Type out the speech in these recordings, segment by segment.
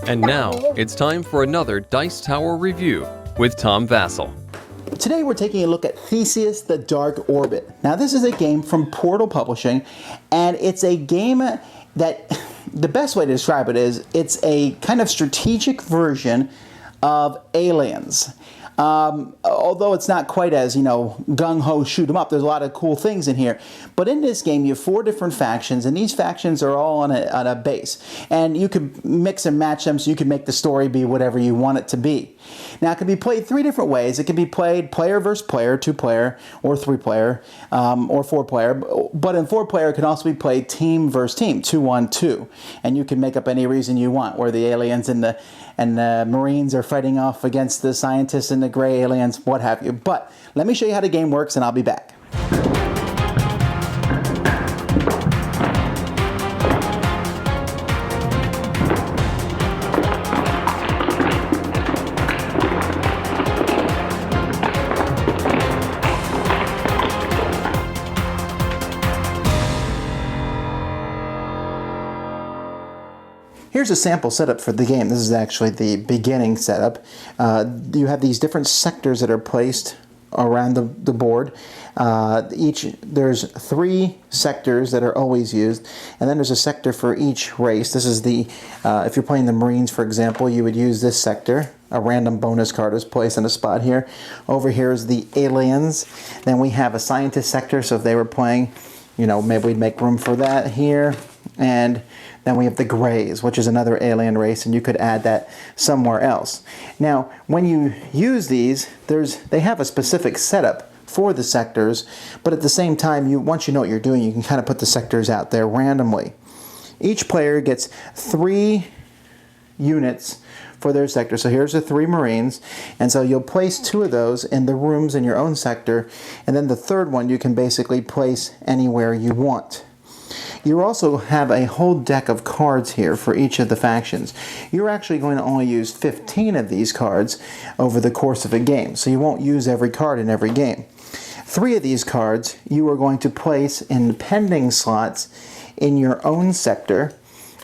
And now, it's time for another Dice Tower review with Tom Vasel. Today we're taking a look at Theseus, the Dark Orbit. Now this is a game from Portal Publishing, and it's a game that, the best way to describe it is, it's a kind of strategic version of Aliens. Although it's not quite as, gung-ho shoot 'em up, there's a lot of cool things in here. But in this game, you have 4 different factions, and these factions are all on a base. And you can mix and match them so you can make the story be whatever you want it to be. Now, it can be played 3 different ways. It can be played player versus player, 2-player, or 3-player, or 4-player. But in 4-player, it can also be played team versus team, 2-on-2. And you can make up any reason you want, where the aliens and the Marines are fighting off against the scientists and the gray aliens, what have you. But let me show you how the game works, and I'll be back. Here's a sample setup for the game. This is actually the beginning setup. You have these different sectors that are placed around the board. There's 3 sectors that are always used, and then there's a sector for each race. This is the, if you're playing the Marines, for example, you would use this sector. A random bonus card is placed in a spot here. Over here is the aliens. Then we have a scientist sector, so if they were playing, maybe we'd make room for that here. And then we have the Greys, which is another alien race, and you could add that somewhere else. Now, when you use these, they have a specific setup for the sectors, but at the same time, once you know what you're doing, you can kind of put the sectors out there randomly. Each player gets 3 units for their sector. So here's the 3 Marines, and so you'll place 2 of those in the rooms in your own sector, and then the third one you can basically place anywhere you want. You also have a whole deck of cards here for each of the factions. You're actually going to only use 15 of these cards over the course of a game, so you won't use every card in every game. 3 of these cards you are going to place in pending slots in your own sector,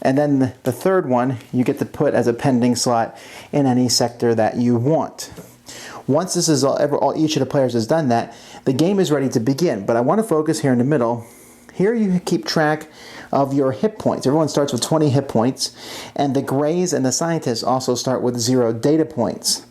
and then the third one you get to put as a pending slot in any sector that you want. Once this is each of the players has done that, the game is ready to begin. But I want to focus here in the middle. Here you keep track of your hit points. Everyone starts with 20 hit points, and the Greys and the scientists also start with 0 data points.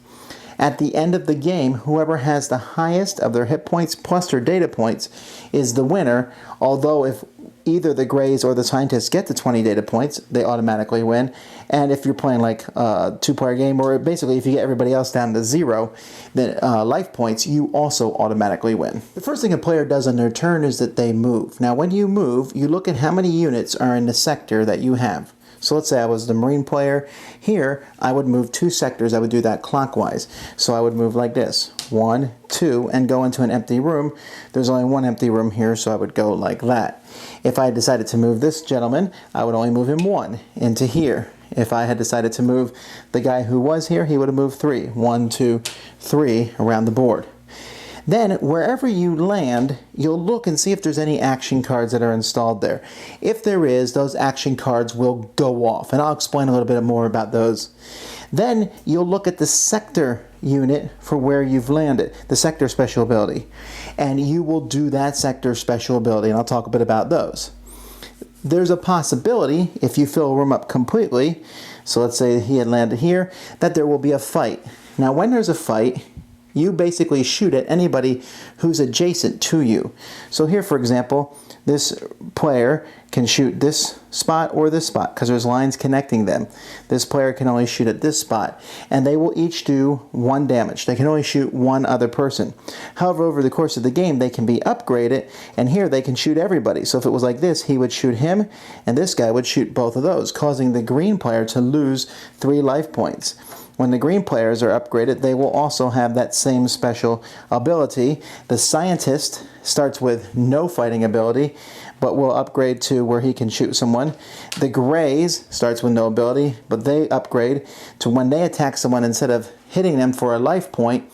At the end of the game, whoever has the highest of their hit points plus their data points is the winner, although if either the Greys or the scientists get to 20 data points, they automatically win. And if you're playing like a 2-player game, or basically if you get everybody else down to 0 then, life points, you also automatically win. The first thing a player does on their turn is that they move. Now when you move, you look at how many units are in the sector that you have. So let's say I was the Marine player. Here, I would move 2 sectors. I would do that clockwise. So I would move like this, 1, 2, and go into an empty room. There's only 1 empty room here, so I would go like that. If I decided to move this gentleman, I would only move him 1 into here. If I had decided to move the guy who was here, he would have moved 3. 1, 2, 3 around the board. Then, wherever you land, you'll look and see if there's any action cards that are installed there. If there is, those action cards will go off, and I'll explain a little bit more about those. Then, you'll look at the sector unit for where you've landed, the sector special ability, and you will do that sector special ability, and I'll talk a bit about those. There's a possibility, if you fill a room up completely, so let's say he had landed here, that there will be a fight. Now, when there's a fight, you basically shoot at anybody who's adjacent to you. So here, for example, this player can shoot this spot or this spot because there's lines connecting them. This player can only shoot at this spot, and they will each do 1 damage. They can only shoot 1 other person. However, over the course of the game, they can be upgraded, and here they can shoot everybody. So if it was like this, he would shoot him, and this guy would shoot both of those, causing the green player to lose 3 life points. When the green players are upgraded, they will also have that same special ability. The scientist starts with no fighting ability, but will upgrade to where he can shoot someone. The Greys starts with no ability, but they upgrade to when they attack someone, instead of hitting them for a life point,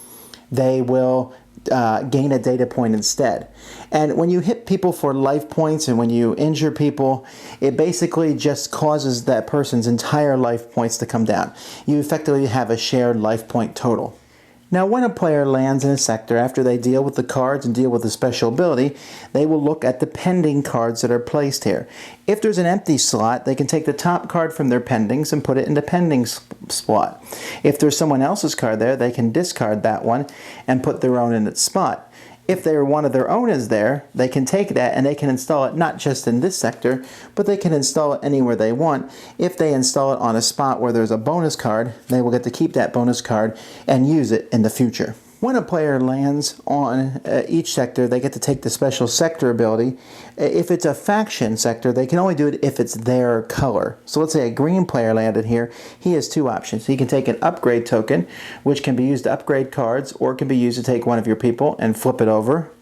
they will gain a data point instead. And when you hit people for life points and when you injure people, it basically just causes that person's entire life points to come down. You effectively have a shared life point total. Now, when a player lands in a sector, after they deal with the cards and deal with the special ability, they will look at the pending cards that are placed here. If there's an empty slot, they can take the top card from their pendings and put it in the pending spot. If there's someone else's card there, they can discard that one and put their own in its spot. If one of their own is there, they can take that and they can install it not just in this sector, but they can install it anywhere they want. If they install it on a spot where there's a bonus card, they will get to keep that bonus card and use it in the future. When a player lands on each sector, they get to take the special sector ability. If it's a faction sector, they can only do it if it's their color. So let's say a green player landed here. He has two options. He can take an upgrade token, which can be used to upgrade cards, or it can be used to take one of your people and flip it over.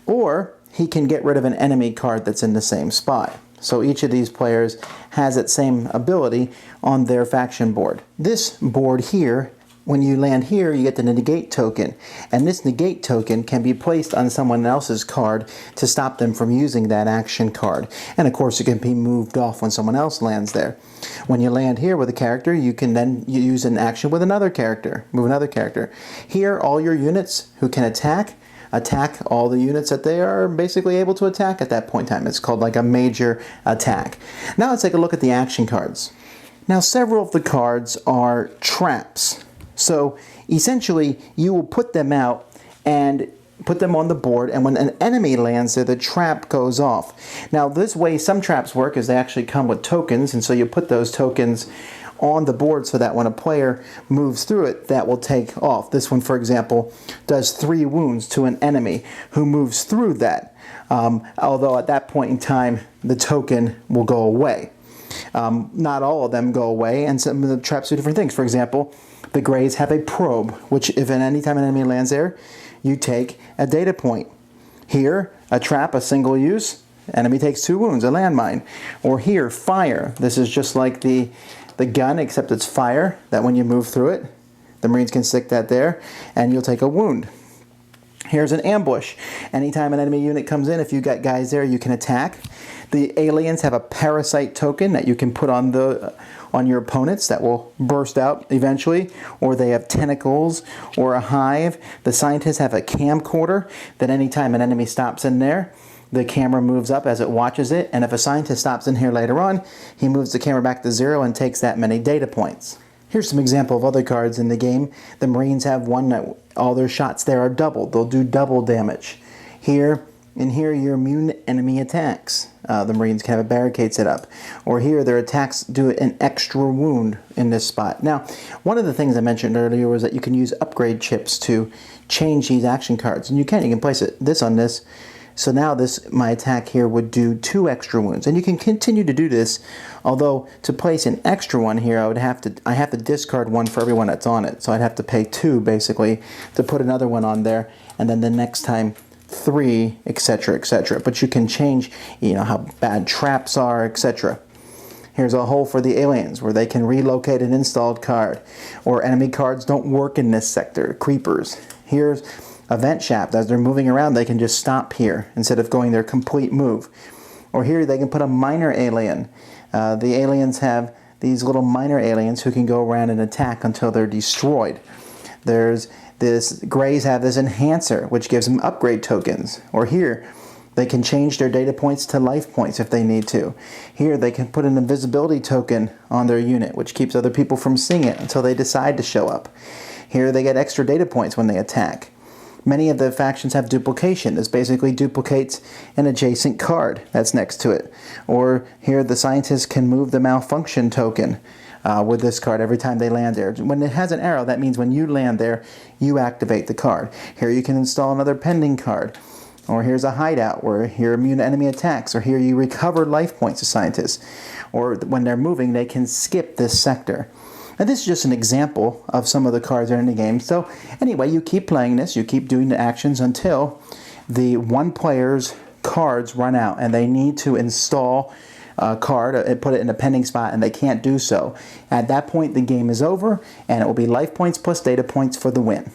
Or he can get rid of an enemy card that's in the same spot. So each of these players has that same ability on their faction board. This board here, when you land here, you get the negate token, and this negate token can be placed on someone else's card to stop them from using that action card. And of course, it can be moved off when someone else lands there. When you land here with a character, you can then use an action with another character, move another character. Here, all your units who can attack all the units that they are basically able to attack at that point in time. It's called like a major attack. Now let's take a look at the action cards. Now, several of the cards are traps. So essentially, you will put them out and put them on the board, and when an enemy lands there, the trap goes off. Now, this way some traps work is they actually come with tokens, and so you put those tokens on the board so that when a player moves through it, that will take off. This one, for example, does 3 wounds to an enemy who moves through that, although at that point in time, the token will go away. Not all of them go away, and some of the traps do different things. For example, the grays have a probe, which if at any time an enemy lands there, you take a data point. Here, a trap, a single use, enemy takes 2 wounds, a landmine. Or here, fire. This is just like the gun, except it's fire, that when you move through it, the Marines can stick that there, and you'll take a wound. Here's an ambush. Anytime an enemy unit comes in, if you got guys there, you can attack. The aliens have a parasite token that you can put on your opponents that will burst out eventually, or they have tentacles or a hive. The scientists have a camcorder that anytime an enemy stops in there, the camera moves up as it watches it, and if a scientist stops in here later on, he moves the camera back to 0 and takes that many data points. Here's some example of other cards in the game. The Marines have one that all their shots there are doubled. They'll do double damage. Here, you're immune to enemy attacks. The Marines can have a barricade set up. Or here, their attacks do an extra wound in this spot. Now, one of the things I mentioned earlier was that you can use upgrade chips to change these action cards. And you can place this on this. So now my attack here would do 2 extra wounds. And you can continue to do this, although to place an extra one here, I have to discard one for everyone that's on it. So I'd have to pay 2 basically to put another one on there, and then the next time 3, etc., etc. But you can change, how bad traps are, etc. Here's a hole for the aliens where they can relocate an installed card, or enemy cards don't work in this sector, creepers. Here's a vent shaft. As they're moving around, they can just stop here instead of going their complete move. Or here they can put a minor alien. The aliens have these little minor aliens who can go around and attack until they're destroyed. Grays have this enhancer, which gives them upgrade tokens. Or here, they can change their data points to life points if they need to. Here, they can put an invisibility token on their unit, which keeps other people from seeing it until they decide to show up. Here, they get extra data points when they attack. Many of the factions have duplication. This basically duplicates an adjacent card that's next to it. Or here, the scientists can move the malfunction token with this card every time they land there. When it has an arrow, that means when you land there, you activate the card. Here you can install another pending card. Or here's a hideout where you're immune to enemy attacks. Or here you recover life points to scientists. Or when they're moving, they can skip this sector. And this is just an example of some of the cards that are in the game. So anyway, you keep playing this, you keep doing the actions until the one player's cards run out and they need to install a card and put it in a pending spot, and they can't do so. At that point, the game is over, and it will be life points plus data points for the win.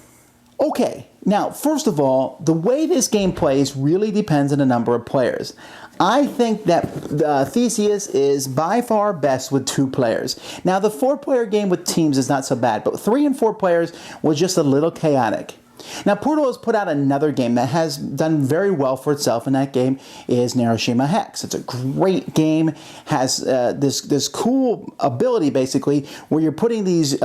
Okay, Now, first of all, the way this game plays really depends on the number of players. I think that Theseus is by far best with 2 players. Now, the 4-player game with teams is not so bad, but 3 and 4 players was just a little chaotic. Now, Portal has put out another game that has done very well for itself, and that game is Hiroshima Hex. It's a great game, has this cool ability, basically, where you're putting these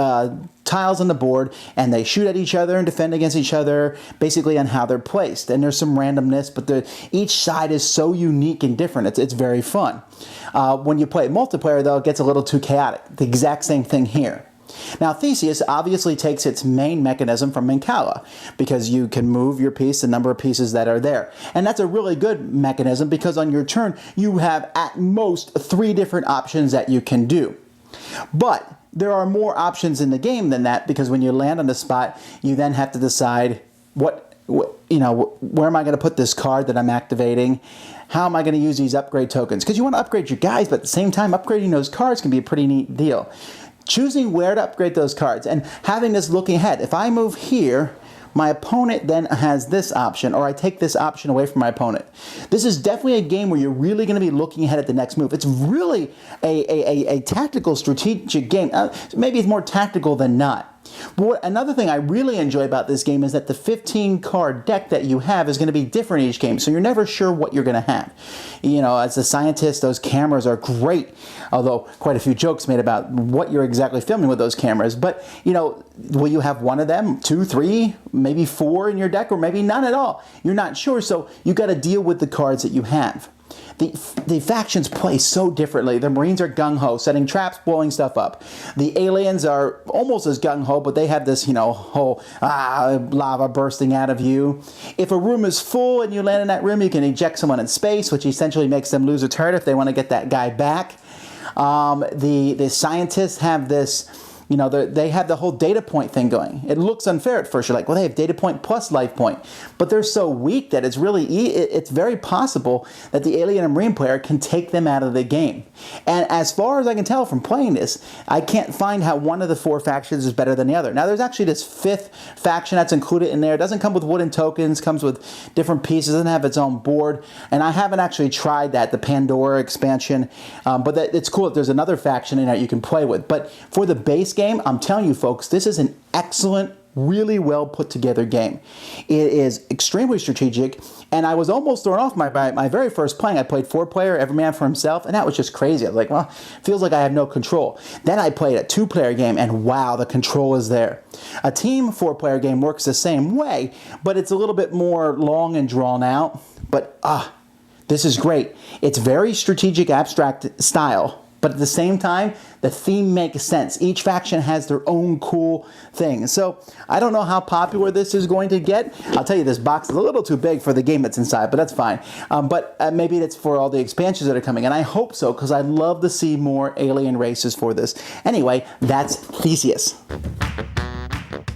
tiles on the board, and they shoot at each other and defend against each other, basically on how they're placed. And there's some randomness, but each side is so unique and different. It's very fun. When you play multiplayer, though, it gets a little too chaotic. The exact same thing here. Now, Theseus obviously takes its main mechanism from Mancala, because you can move your piece, the number of pieces that are there. And that's a really good mechanism, because on your turn, you have at most 3 different options that you can do. But there are more options in the game than that, because when you land on the spot, you then have to decide where am I going to put this card that I'm activating? How am I going to use these upgrade tokens? Because you want to upgrade your guys, but at the same time, upgrading those cards can be a pretty neat deal. Choosing where to upgrade those cards and having this looking ahead. If I move here, my opponent then has this option, or I take this option away from my opponent. This is definitely a game where you're really going to be looking ahead at the next move. It's really a tactical, strategic game. Maybe it's more tactical than not. But another thing I really enjoy about this game is that the 15-card deck that you have is going to be different each game, so you're never sure what you're going to have. As a scientist, those cameras are great, although quite a few jokes made about what you're exactly filming with those cameras. But, will you have one of them, 2, 3, maybe 4 in your deck, or maybe none at all? You're not sure, so you got to deal with the cards that you have. The factions play so differently. The Marines are gung-ho, setting traps, blowing stuff up. The aliens are almost as gung-ho, but they have this, whole lava bursting out of you. If a room is full and you land in that room, you can eject someone in space, which essentially makes them lose a turn if they want to get that guy back. The scientists have this... they have the whole data point thing going. It looks unfair at first. You're like, well, they have data point plus life point. But they're so weak that it's very possible that the alien and marine player can take them out of the game. And as far as I can tell from playing this, I can't find how one of the 4 factions is better than the other. Now, there's actually this 5th faction that's included in there. It doesn't come with wooden tokens, comes with different pieces, doesn't have its own board. And I haven't actually tried that, the Pandora expansion. But it's cool that there's another faction in there you can play with. But for the base game, I'm telling you folks, this is an excellent, really well put together game. It is extremely strategic, and I was almost thrown off my very first playing. I played 4-player, every man for himself, and that was just crazy. I was like, well, feels like I have no control. Then I played a 2-player game, and wow, the control is there. A team 4-player game works the same way, but it's a little bit more long and drawn out. But this is great. It's very strategic, abstract style. But at the same time, the theme makes sense. Each faction has their own cool thing. So I don't know how popular this is going to get. I'll tell you, this box is a little too big for the game that's inside, but that's fine. But maybe it's for all the expansions that are coming. And I hope so, because I'd love to see more alien races for this. Anyway, that's Theseus.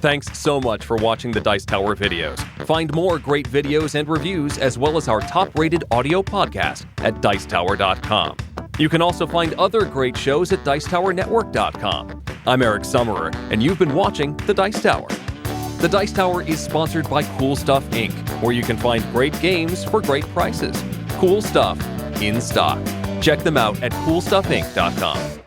Thanks so much for watching the Dice Tower videos. Find more great videos and reviews, as well as our top-rated audio podcast at Dicetower.com. You can also find other great shows at Dicetowernetwork.com. I'm Eric Summerer, and you've been watching The Dice Tower. The Dice Tower is sponsored by Cool Stuff Inc., where you can find great games for great prices. Cool stuff in stock. Check them out at CoolStuffInc.com.